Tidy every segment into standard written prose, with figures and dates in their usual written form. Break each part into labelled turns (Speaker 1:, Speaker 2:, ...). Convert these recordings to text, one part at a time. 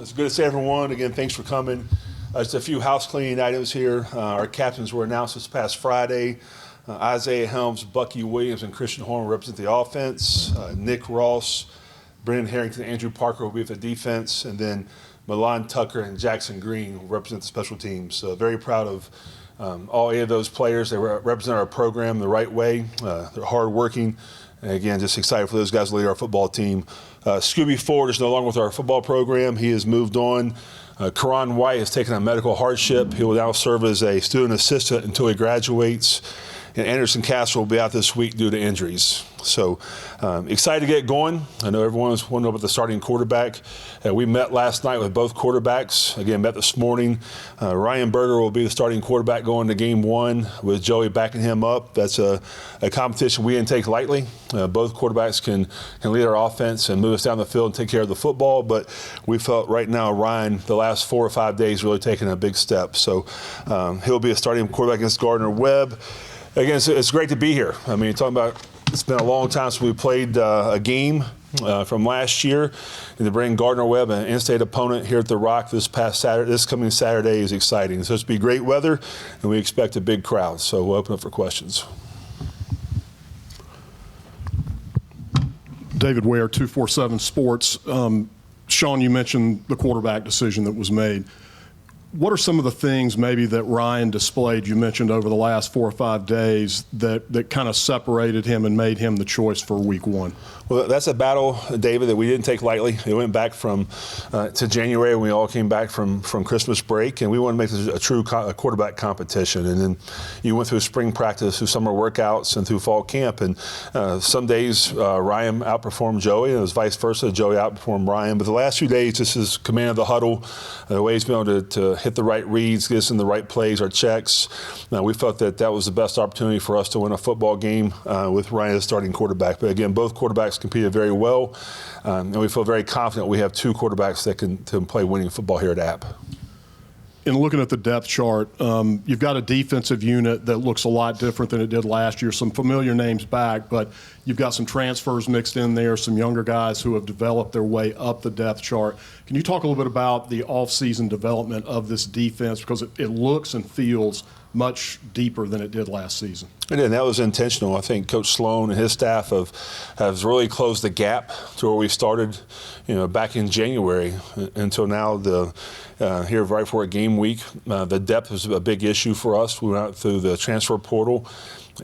Speaker 1: It's good to see everyone. Again, thanks for coming. Just a few house cleaning items here. Our captains were announced this past Friday. Isaiah Helms, Bucky Williams, and Christian Horn represent the offense. Nick Ross, Brendan Harrington, Andrew Parker will be with the defense. And then Milan Tucker and Jackson Green will represent the special teams. So very proud of all 8 of those players. They represent our program the right way. They're hardworking. And again, just excited for those guys to lead our football team. Scooby Ford is no longer with our football program. He has moved on. Karan White has taken a medical hardship. He will now serve as a student assistant until he graduates. And Anderson Castle will be out this week due to injuries. So excited to get going. I know everyone's wondering about the starting quarterback. We met last night with both quarterbacks. Again, met this morning. Ryan Berger will be the starting quarterback going to game 1 with Joey backing him up. That's a competition we didn't take lightly. Both quarterbacks can lead our offense and move us down the field and take care of the football. But we felt right now Ryan, the last 4 or 5 days, really taking a big step. So he'll be a starting quarterback against Gardner-Webb. Again, it's great to be here. I mean, talking about it's been a long time since we played a game from last year, and to bring Gardner-Webb, an in-state opponent, here at the Rock this coming Saturday is exciting. So it's be great weather, and we expect a big crowd. So we'll open up for questions.
Speaker 2: David Ware, 247 Sports. Sean, you mentioned the quarterback decision that was made. What are some of the things maybe that Ryan displayed, you mentioned over the last 4 or 5 days, that kind of separated him and made him the choice for week 1?
Speaker 1: Well, that's a battle, David, that we didn't take lightly. It went back to January when we all came back from Christmas break, and we wanted to make this a true quarterback competition. And then you went through spring practice, through summer workouts, and through fall camp. And some days Ryan outperformed Joey, and it was vice versa. Joey outperformed Ryan. But the last few days, this is command of the huddle, the way he's been able to hit the right reads, get us in the right plays, our checks. We felt that was the best opportunity for us to win a football game with Ryan as starting quarterback. But again, both quarterbacks competed very well, and we feel very confident we have 2 quarterbacks that can play winning football here at App.
Speaker 2: In looking at the depth chart, you've got a defensive unit that looks a lot different than it did last year. Some familiar names back, but you've got some transfers mixed in there, some younger guys who have developed their way up the depth chart. Can you talk a little bit about the offseason development of this defense? Because it looks and feels much deeper than it did last season.
Speaker 1: It did. That was intentional. I think Coach Sloan and his staff have really closed the gap to where we started, back in January until now. Here right before a game week, the depth was a big issue for us. We went out through the transfer portal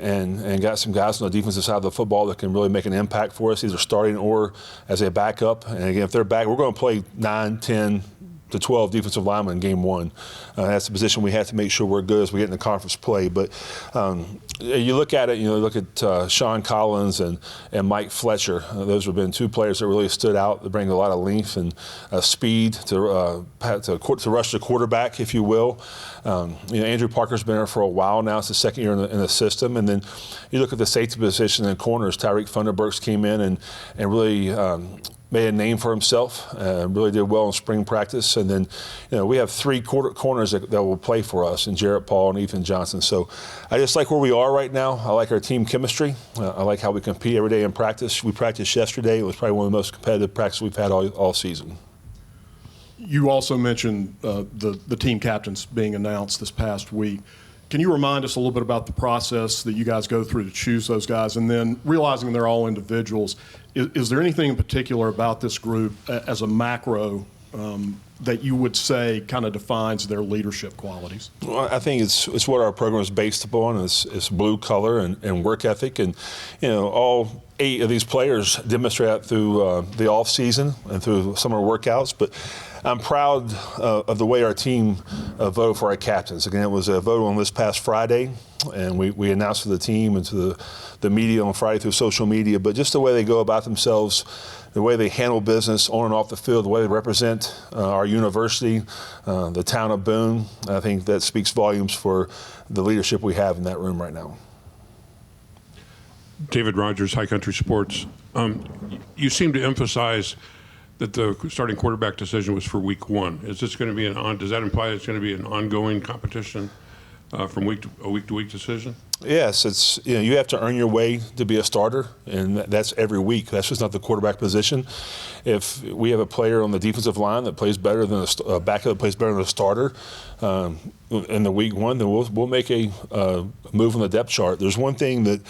Speaker 1: and got some guys on the defensive side of the football that can really make an impact for us, either starting or as a backup. And again, if they're back, we're going to play 9, 10 to 12 defensive linemen in game 1. That's the position we have to make sure we're good as we get into conference play. But you look at it, look at Sean Collins and Mike Fletcher. Those have been 2 players that really stood out. They bring a lot of length and speed to rush the quarterback, if you will. Andrew Parker's been there for a while now. It's the 2nd year in the system. And then you look at the safety position in corners. Tyreek Thunderbergs came in and really made a name for himself, really did well in spring practice. And then, we have 3 corners that will play for us, and Jarrett Paul and Ethan Johnson. So I just like where we are right now. I like our team chemistry. I like how we compete every day in practice. We practiced yesterday. It was probably one of the most competitive practices we've had all season.
Speaker 2: You also mentioned the team captains being announced this past week. Can you remind us a little bit about the process that you guys go through to choose those guys? And then realizing they're all individuals, is there anything in particular about this group as a macro that you would say kind of defines their leadership qualities?
Speaker 1: Well, I think it's what our program is based upon. It's blue collar and work ethic. And, all 8 of these players demonstrate that through the off season and through summer workouts. But I'm proud of the way our team voted for our captains. Again, it was a vote on this past Friday, and we announced to the team and to the media on Friday through social media. But just the way they go about themselves, the way they handle business on and off the field, the way they represent our university, the town of Boone, I think that speaks volumes for the leadership we have in that room right now.
Speaker 3: David Rogers, High Country Sports. You seem to emphasize that the starting quarterback decision was for week 1. Is this going to be does that imply it's going to be an ongoing competition from a week-to-week decision?
Speaker 1: Yes, it's you have to earn your way to be a starter, and that's every week. That's just not the quarterback position. If we have a player on the defensive line that plays better than a backup that plays better than a starter in the week one, then we'll make a move on the depth chart. There's one thing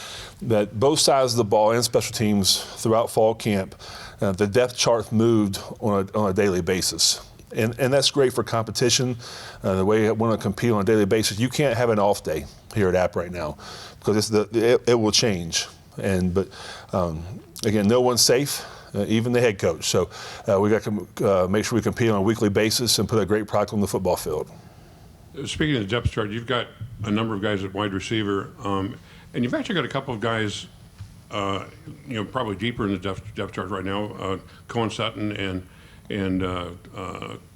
Speaker 1: that both sides of the ball and special teams throughout fall camp, the depth chart moved on a daily basis. And that's great for competition, the way I want to compete on a daily basis. You can't have an off day here at App right now because it will change. But again, no one's safe, even the head coach. So we got to make sure we compete on a weekly basis and put a great product on the football field.
Speaker 3: Speaking of the depth chart, you've got a number of guys at wide receiver, and you've actually got a couple of guys, probably deeper in the depth chart right now, Cohen Sutton and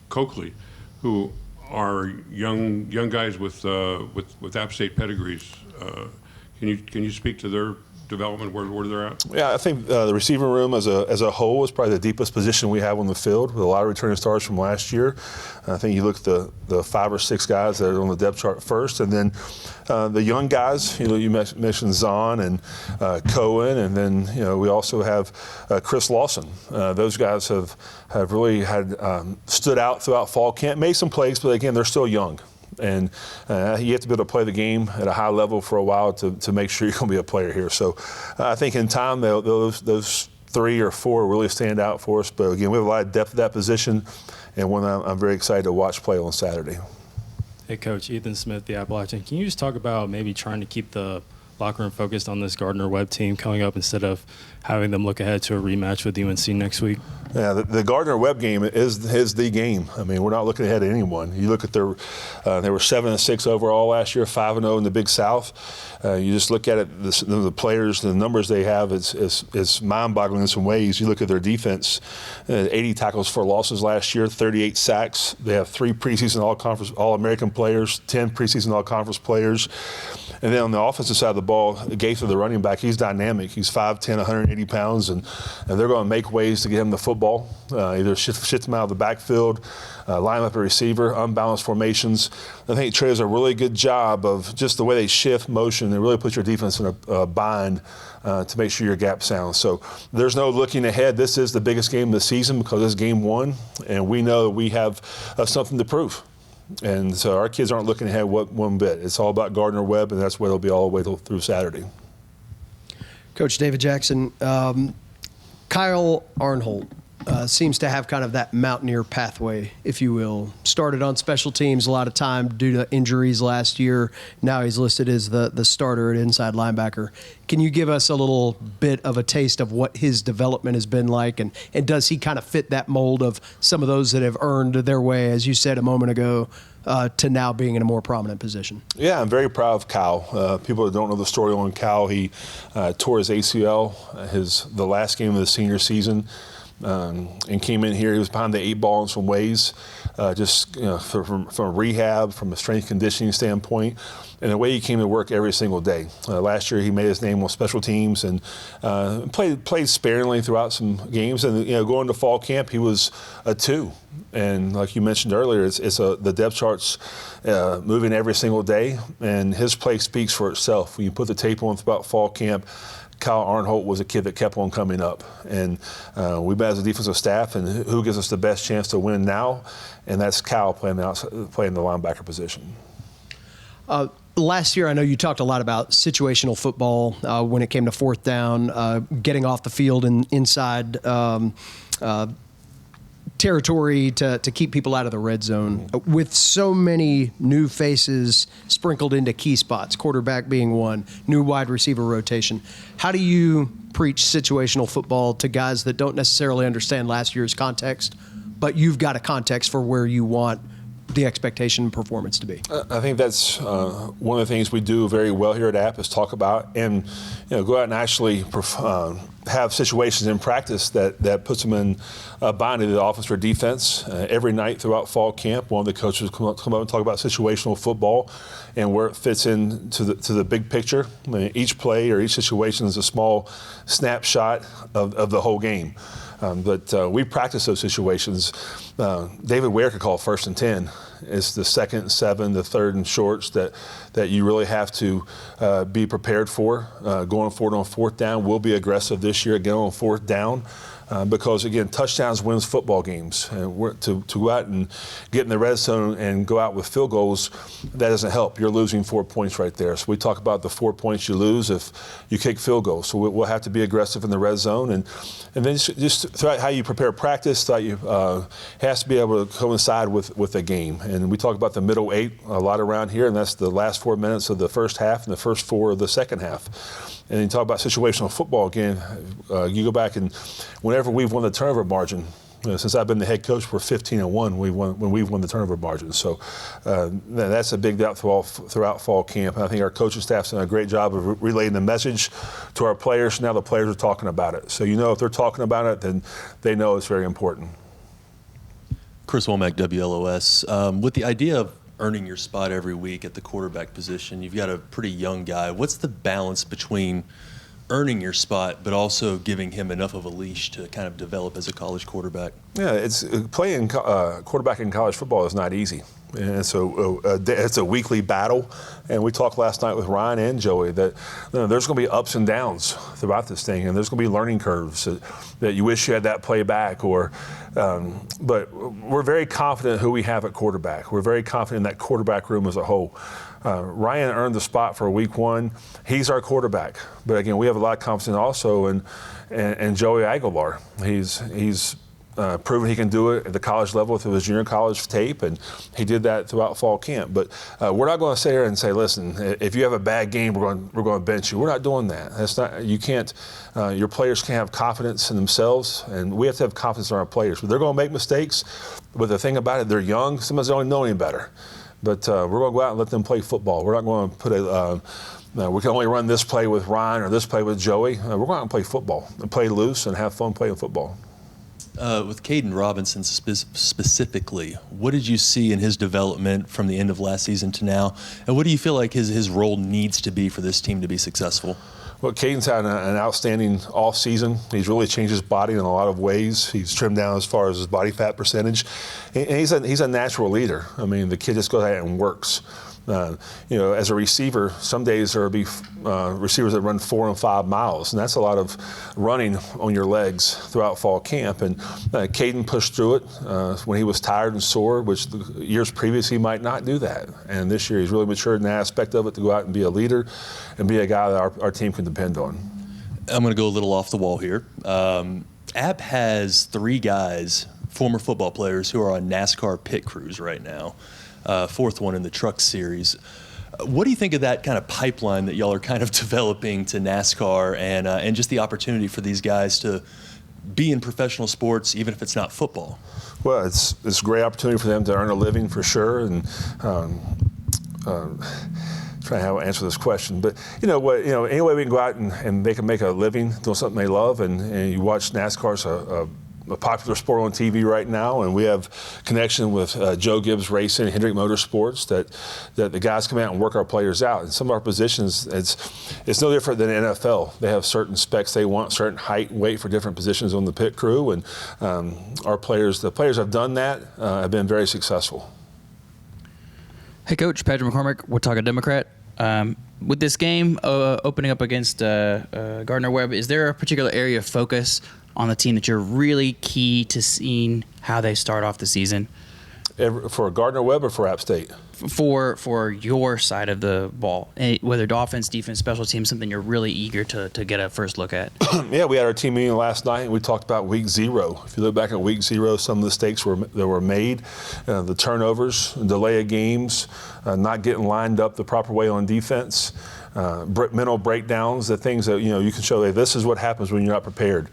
Speaker 3: Coakley, who are young guys with App State pedigrees. Can you speak to their development, where they're at?
Speaker 1: Yeah, I think the receiving room as a whole is probably the deepest position we have on the field with a lot of returning stars from last year. I think you look at the 5 or 6 guys that are on the depth chart first, and then the young guys. You mentioned Zahn and Cohen, and then we also have Chris Lawson. Those guys have really had stood out throughout fall camp, made some plays, but again, they're still young. And you have to be able to play the game at a high level for a while to make sure you're going to be a player here. So I think in time, those 3 or 4 really stand out for us. But again, we have a lot of depth at that position, and one I'm very excited to watch play on Saturday.
Speaker 4: Hey, Coach, Ethan Smith, the Appalachian. Can you just talk about maybe trying to keep the locker room focused on this Gardner-Webb team coming up instead of having them look ahead to a rematch with UNC next week?
Speaker 1: Yeah, the Gardner-Webb game is the game. I mean, we're not looking ahead at anyone. You look at they were 7-6 overall last year, 5-0 in the Big South. You just look at it, the players, the numbers they have, it's mind-boggling in some ways. You look at their defense, 80 tackles for losses last year, 38 sacks. They have 3 preseason All-American players, 10 preseason All-Conference players. And then on the offensive side of the ball, Gaither, the running back, he's dynamic. He's 5'10", 180 pounds, and they're going to make ways to get him the football, either shift him out of the backfield, line up a receiver, unbalanced formations. I think Trey does a really good job of just the way they shift motion and really put your defense in a bind to make sure your gap sound. So there's no looking ahead. This is the biggest game of the season because it's game 1, and we know that we have something to prove. And so our kids aren't looking ahead one bit. It's all about Gardner-Webb, and that's where it'll be all the way through Saturday.
Speaker 5: Coach David Jackson, Kyle Arnholt seems to have kind of that mountaineer pathway, if you will. Started on special teams a lot of time due to injuries last year. Now he's listed as the starter at inside linebacker. Can you give us a little bit of a taste of what his development has been like, and does he kind of fit that mold of some of those that have earned their way, as you said a moment ago, to now being in a more prominent position?
Speaker 1: Yeah, I'm very proud of Kyle. People that don't know the story on Kyle, he tore his ACL the last game of the senior season. And came in here. He was behind the 8 ball in some ways, from rehab, from a strength conditioning standpoint, and the way he came to work every single day. Last year, he made his name on special teams and played sparingly throughout some games. And going to fall camp, he was a 2. And like you mentioned earlier, the depth chart's moving every single day, and his play speaks for itself. When you put the tape on throughout fall camp, Kyle Arnholt was a kid that kept on coming up. And we met as a defensive staff, and who gives us the best chance to win now? And that's Kyle playing the linebacker position.
Speaker 5: Last year, I know you talked a lot about situational football when it came to 4th down, getting off the field and inside territory to keep people out of the red zone. With so many new faces sprinkled into key spots, quarterback being one, new wide receiver rotation, how do you preach situational football to guys that don't necessarily understand last year's context, but you've got a context for where you want the expectation and performance to be?
Speaker 1: I think that's one of the things we do very well here at App is talk about and go out and actually have situations in practice that puts them in a bind to the offense or defense. Every night throughout fall camp, one of the coaches come up and talk about situational football and where it fits into the big picture. I mean, each play or each situation is a small snapshot of the whole game. But we practice those situations. David Ware could call 1st and 10. It's the 2nd and 7, the 3rd and shorts that you really have to be prepared for. Going forward on 4th down, we'll be aggressive this year again on 4th down. Because again, touchdowns wins football games, and to go out and get in the red zone and go out with field goals, that doesn't help. You're losing 4 points right there. So we talk about the 4 points you lose if you kick field goals. So we'll have to be aggressive in the red zone, and then just throughout how you prepare practice, has to be able to coincide with the game. And we talk about the middle 8 a lot around here, and that's the last 4 minutes of the first half and the first 4 of the second half. And you talk about situational football again. You go back and whenever we've won the turnover margin, since I've been the head coach, we're 15-1 when we've won the turnover margin. So that's a big doubt throughout fall camp. And I think our coaching staff's done a great job of relaying the message to our players. Now the players are talking about it. So if they're talking about it, then they know it's very important.
Speaker 6: Chris Womack, WLOS. With the idea of earning your spot every week at the quarterback position, you've got a pretty young guy. What's the balance between earning your spot but also giving him enough of a leash to kind of develop as a college quarterback? Yeah,
Speaker 1: it's playing quarterback in college football is not easy. And so it's a weekly battle. And we talked last night with Ryan and Joey that there's going to be ups and downs throughout this thing, and there's going to be learning curves that you wish you had that play back. But we're very confident who we have at quarterback. We're very confident in that quarterback room as a whole. Ryan earned the spot for week 1. He's our quarterback. But again, we have a lot of confidence also in Joey Aguilar. He's proven he can do it at the college level through his junior college tape, and he did that throughout fall camp. But we're not going to sit here and say, listen, if you have a bad game, we're going to bench you. We're not doing that. That's not. You can't. Your players can't have confidence in themselves, and we have to have confidence in our players. But they're going to make mistakes. But the thing about it, they're young. Sometimes they don't know any better. But we're going to go out and let them play football. We're not going to put we can only run this play with Ryan or this play with Joey. We're going to play football and play loose and have fun playing football.
Speaker 6: With Caden Robinson specifically, what did you see in his development from the end of last season to now? And what do you feel like his role needs to be for this team to be successful?
Speaker 1: Well, Caden's had an outstanding off season. He's really changed his body in a lot of ways. He's trimmed down as far as his body fat percentage. And he's a natural leader. I mean, the kid just goes out and works. As a receiver, some days there will be receivers that run 4 and 5 miles, and that's a lot of running on your legs throughout fall camp. And Caden pushed through it when he was tired and sore, which the years previous he might not do that. And this year he's really matured in that aspect of it to go out and be a leader and be a guy that our team can depend on.
Speaker 6: I'm going to go a little off the wall here. App has 3 guys, former football players, who are on NASCAR pit crews right now. 4th one in the Truck Series. What do you think of that kind of pipeline that y'all are kind of developing to NASCAR and just the opportunity for these guys to be in professional sports, even if it's not football?
Speaker 1: Well, it's a great opportunity for them to earn a living for sure. And trying to answer this question, but any way we can go out and they can make a living doing something they love, and you watch NASCAR's a popular sport on TV right now, and we have connection with Joe Gibbs Racing and Hendrick Motorsports that the guys come out and work our players out. In some of our positions, it's no different than NFL. They have certain specs they want, certain height and weight for different positions on the pit crew, and the players have done that, have been very successful.
Speaker 7: Hey, Coach, Patrick McCormick, Watauga Democrat. With this game opening up against Gardner-Webb, is there a particular area of focus on the team that you're really key to seeing how they start off the season?
Speaker 1: For Gardner-Webb or for App State?
Speaker 7: For your side of the ball, whether offense, defense, special teams, something you're really eager to get a first look at.
Speaker 1: Yeah, we had our team meeting last night, and we talked about week 0. If you look back at week 0, some of the mistakes that were made, the turnovers, delay of games, not getting lined up the proper way on defense, mental breakdowns, the things that you can show. Hey, this is what happens when you're not prepared.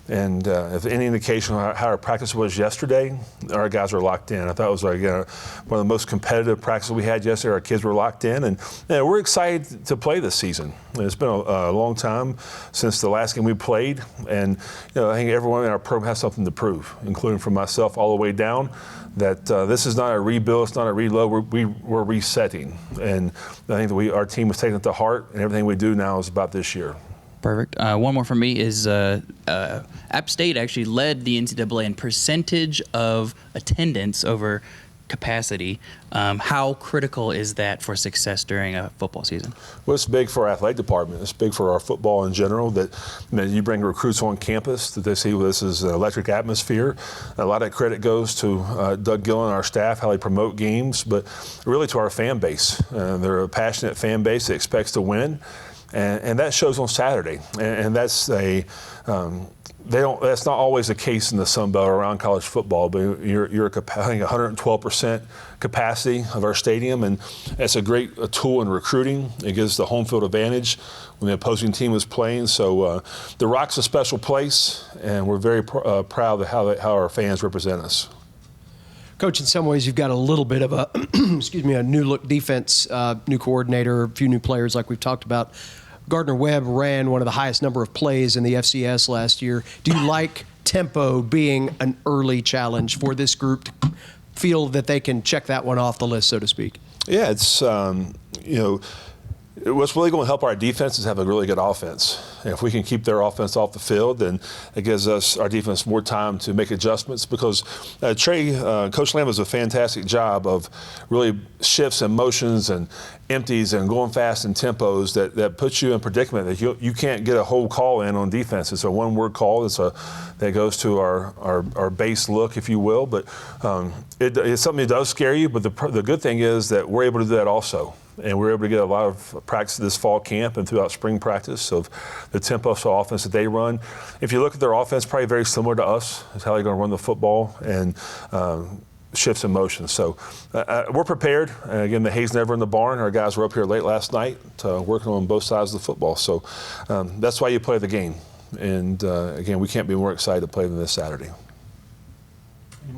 Speaker 1: And if any indication of how our practice was yesterday, our guys were locked in. I thought it was one of the most competitive practices we had yesterday. Our kids were locked in, and we're excited to play this season. It's been a long time since the last game we played, and I think everyone in our program has something to prove, including from myself all the way down. That this is not a rebuild, it's not a reload. We're resetting, and I think that our team is taking it to heart, and everything we do now is about this year.
Speaker 7: Perfect. One more from me is App State actually led the NCAA in percentage of attendance over capacity. How critical is that for success during a football season?
Speaker 1: Well, it's big for our athletic department. It's big for our football in general that you bring recruits on campus, that they see this is an electric atmosphere. A lot of credit goes to Doug Gill and our staff, how they promote games, but really to our fan base. They're a passionate fan base that expects to win, and that shows on Saturday. And that's that's not always the case in the Sun Belt or around college football, but you're I think 112% capacity of our stadium, and that's a great tool in recruiting. It gives the home field advantage when the opposing team is playing. So the Rock's a special place, and we're very proud of how our fans represent us.
Speaker 5: Coach, in some ways, you've got a little bit of a, a new look defense, new coordinator, a few new players like we've talked about. Gardner-Webb ran one of the highest number of plays in the FCS last year. Do you like tempo being an early challenge for this group to feel that they can check that one off the list, so to speak?
Speaker 1: Yeah, it's, what's really going to help our defense is have a really good offense. And if we can keep their offense off the field, then it gives our defense more time to make adjustments, because Coach Lamb does a fantastic job of really shifts and motions and empties and going fast in tempos that puts you in predicament that you can't get a whole call in on defense. It's a one-word call. That goes to our base look, if you will. But it's something that does scare you. But the good thing is that we're able to do that also. And we're able to get a lot of practice this fall camp and throughout spring practice of the tempo offense that they run. If you look at their offense, probably very similar to us. It's how they're going to run the football and shifts in motion. So we're prepared. Again, the hay's never in the barn. Our guys were up here late last night working on both sides of the football. So that's why you play the game. And again, we can't be more excited to play them this Saturday.